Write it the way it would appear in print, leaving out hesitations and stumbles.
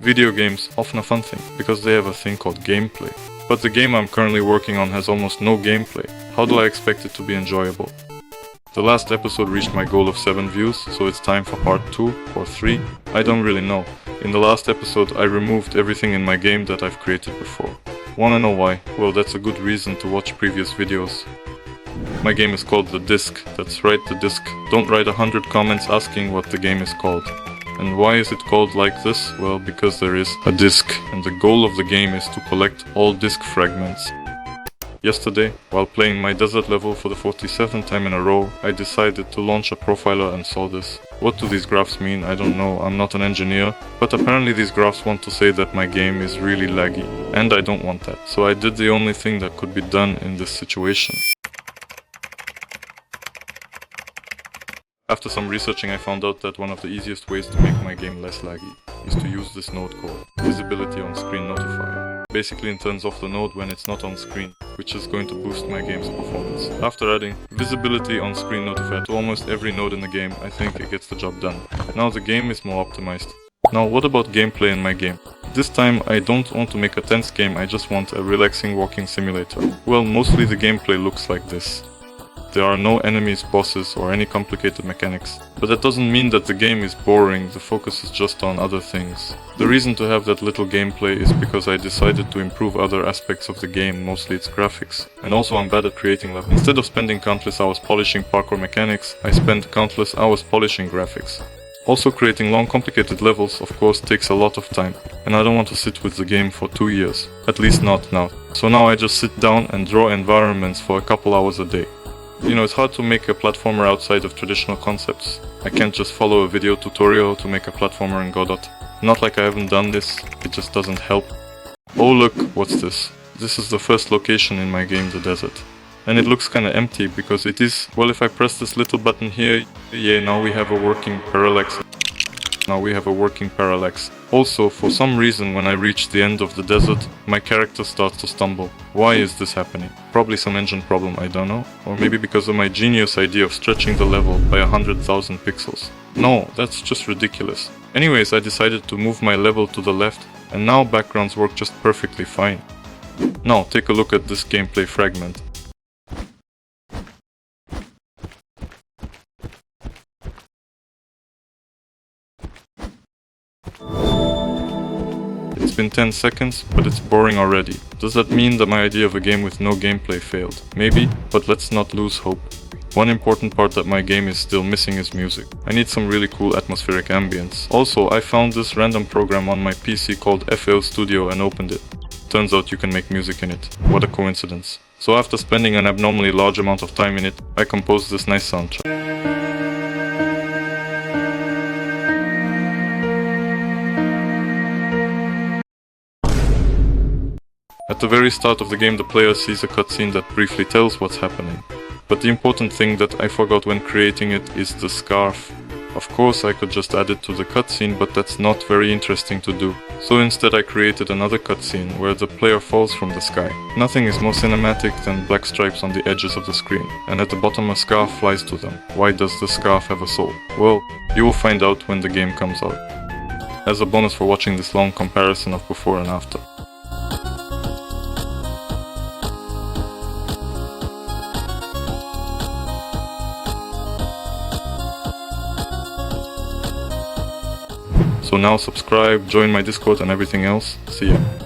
Video games often a fun thing, because they have a thing called gameplay. But the game I'm currently working on has almost no gameplay. How do I expect it to be enjoyable? The last episode reached my goal of 7 views, so it's time for part 2 or 3. I don't really know. In the last episode I removed everything in my game that I've created before. Wanna know why? Well, that's a good reason to watch previous videos. My game is called The Disc. That's right, The Disc. Don't write 100 comments asking what the game is called. And why is it called like this? Well, because there is a disc, and the goal of the game is to collect all disc fragments. Yesterday, while playing my desert level for the 47th time in a row, I decided to launch a profiler and saw this. What do these graphs mean? I don't know, I'm not an engineer, but apparently these graphs want to say that my game is really laggy, and I don't want that. So I did the only thing that could be done in this situation. After some researching, I found out that one of the easiest ways to make my game less laggy is to use this node called Visibility on Screen Notifier. Basically it turns off the node when it's not on screen, which is going to boost my game's performance. After adding Visibility on Screen Notifier to almost every node in the game, I think it gets the job done. Now the game is more optimized. Now what about gameplay in my game? This time I don't want to make a tense game, I just want a relaxing walking simulator. Well, mostly the gameplay looks like this. There are no enemies, bosses, or any complicated mechanics. But that doesn't mean that the game is boring, the focus is just on other things. The reason to have that little gameplay is because I decided to improve other aspects of the game, mostly its graphics. And also I'm bad at creating levels. Instead of spending countless hours polishing parkour mechanics, I spend countless hours polishing graphics. Also, creating long complicated levels of course takes a lot of time, and I don't want to sit with the game for 2 years. At least not now. So now I just sit down and draw environments for a couple hours a day. You know, it's hard to make a platformer outside of traditional concepts. I can't just follow a video tutorial to make a platformer in Godot. Not like I haven't done this, it just doesn't help. Oh look, what's this? This is the first location in my game, the desert. And it looks kinda empty because it is, well, if I press this little button here, yeah, now we have a working parallax. Also, for some reason when I reach the end of the desert, my character starts to stumble. Why is this happening? Probably some engine problem, I don't know. Or maybe because of my genius idea of stretching the level by 100,000 pixels. No, that's just ridiculous. Anyways, I decided to move my level to the left, and now backgrounds work just perfectly fine. Now, take a look at this gameplay fragment. It's been 10 seconds, but it's boring already. Does that mean that my idea of a game with no gameplay failed? Maybe, but let's not lose hope. One important part that my game is still missing is music. I need some really cool atmospheric ambience. Also, I found this random program on my PC called FL Studio and opened it. Turns out you can make music in it. What a coincidence. So after spending an abnormally large amount of time in it, I composed this nice soundtrack. At the very start of the game, the player sees a cutscene that briefly tells what's happening. But the important thing that I forgot when creating it is the scarf. Of course I could just add it to the cutscene, but that's not very interesting to do. So instead I created another cutscene where the player falls from the sky. Nothing is more cinematic than black stripes on the edges of the screen, and at the bottom a scarf flies to them. Why does the scarf have a soul? Well, you will find out when the game comes out. As a bonus for watching this long comparison of before and after. So now subscribe, join my Discord and everything else. See ya.